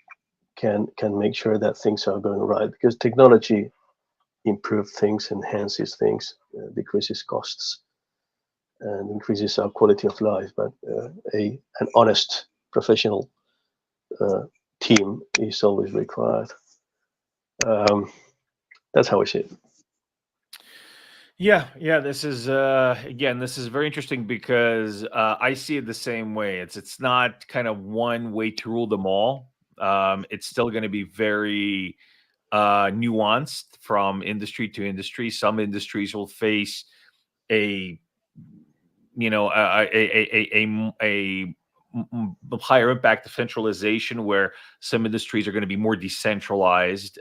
Speaker 2: can make sure that things are going right, because technology improves things, enhances things, decreases costs, and increases our quality of life. But an honest professional team is always required. That's how I see it.
Speaker 1: Yeah. This is again, this is very interesting, because I see it the same way. It's not kind of one way to rule them all. It's still going to be very nuanced from industry to industry. Some industries will face a higher impact of centralization, where some industries are going to be more decentralized.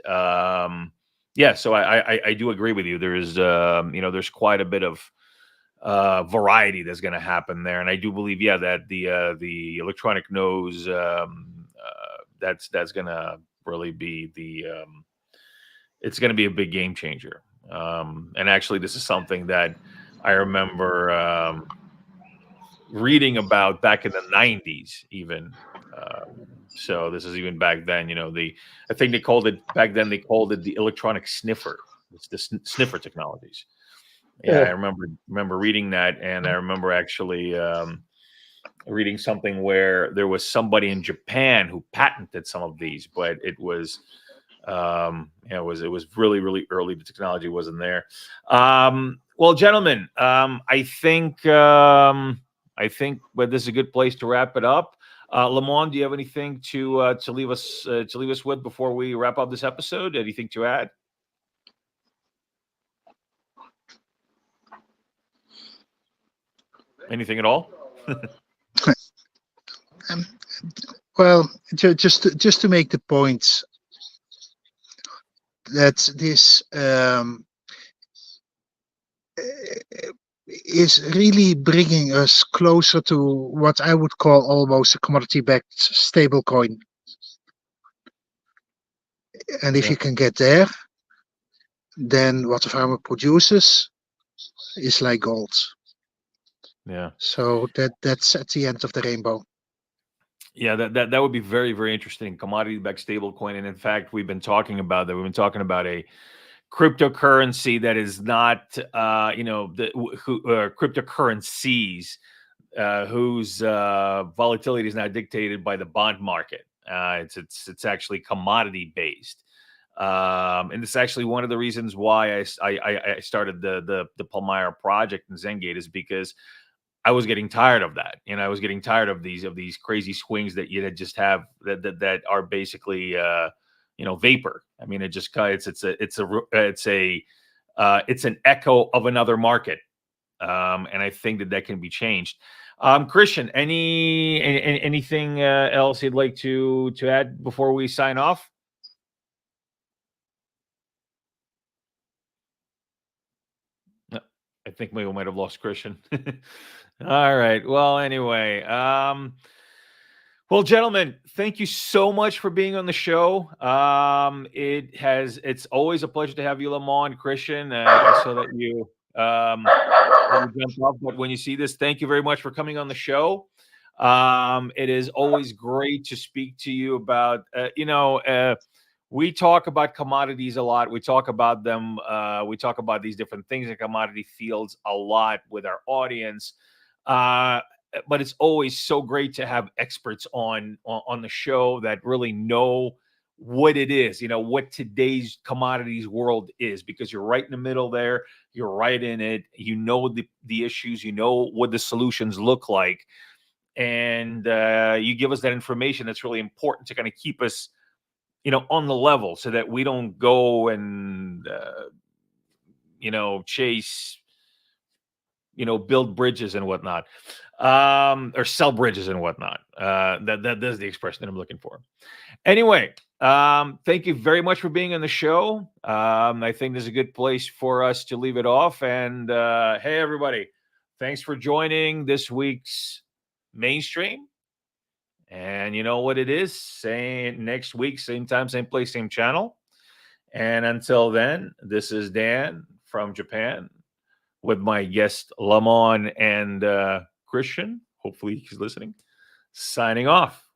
Speaker 1: Yeah, so I do agree with you. There's there's quite a bit of variety that's going to happen there, and I do believe, yeah, that the electronic nose that's gonna really be it's gonna be a big game changer. And actually, this is something that I remember reading about back in the 90s, even. So this is even back then. I think they called it back then. They called it the electronic sniffer. It's the sniffer technologies. Yeah, I remember reading that, and I remember actually reading something where there was somebody in Japan who patented some of these, but it was it was really, really early. The technology wasn't there. Well, gentlemen, I think but this is a good place to wrap it up. Lamon, do you have anything to leave us with before we wrap up this episode? Anything to add? Anything at all?
Speaker 4: Well, just to make the point that this is really bringing us closer to what I would call almost a commodity-backed stablecoin. And if you can get there, then what the farmer produces is like gold.
Speaker 1: Yeah.
Speaker 4: So that's at the end of the rainbow.
Speaker 1: Yeah, that would be very, very interesting. Commodity-backed stablecoin, and in fact, we've been talking about that. We've been talking about a cryptocurrency that is not, cryptocurrencies whose volatility is not dictated by the bond market. It's actually commodity based, and it's actually one of the reasons why I started the Palmyra project in Zengate, is because I was getting tired of that. I was getting tired of these crazy swings that you just have that are basically vapor. I mean, it's an echo of another market, and I think that can be changed. Cristian, anything else you'd like to add before we sign off? I think we might have lost Cristian. All right. Well, anyway, well, gentlemen, thank you so much for being on the show. It's always a pleasure to have you, Lamon, Cristian. I saw that you jumped off, but when you see this, thank you very much for coming on the show. It is always great to speak to you about, we talk about commodities a lot. We talk about them. We talk about these different things in commodity fields a lot with our audience. But it's always so great to have experts on the show that really know what it is, what today's commodities world is, because you're right in the middle there. You're right in it. You know the issues. You know what the solutions look like. And you give us that information that's really important to kind of keep us on the level, so that we don't go and, chase, build bridges and whatnot, or sell bridges and whatnot. That's the expression that I'm looking for. Anyway, thank you very much for being on the show. I think this is a good place for us to leave it off. And hey, everybody, thanks for joining this week's Mainstream. And you know what it is? Saying next week, same time, same place, same channel. And until then, this is Dan from Japan with my guest Lamon and Cristian. Hopefully he's listening. Signing off.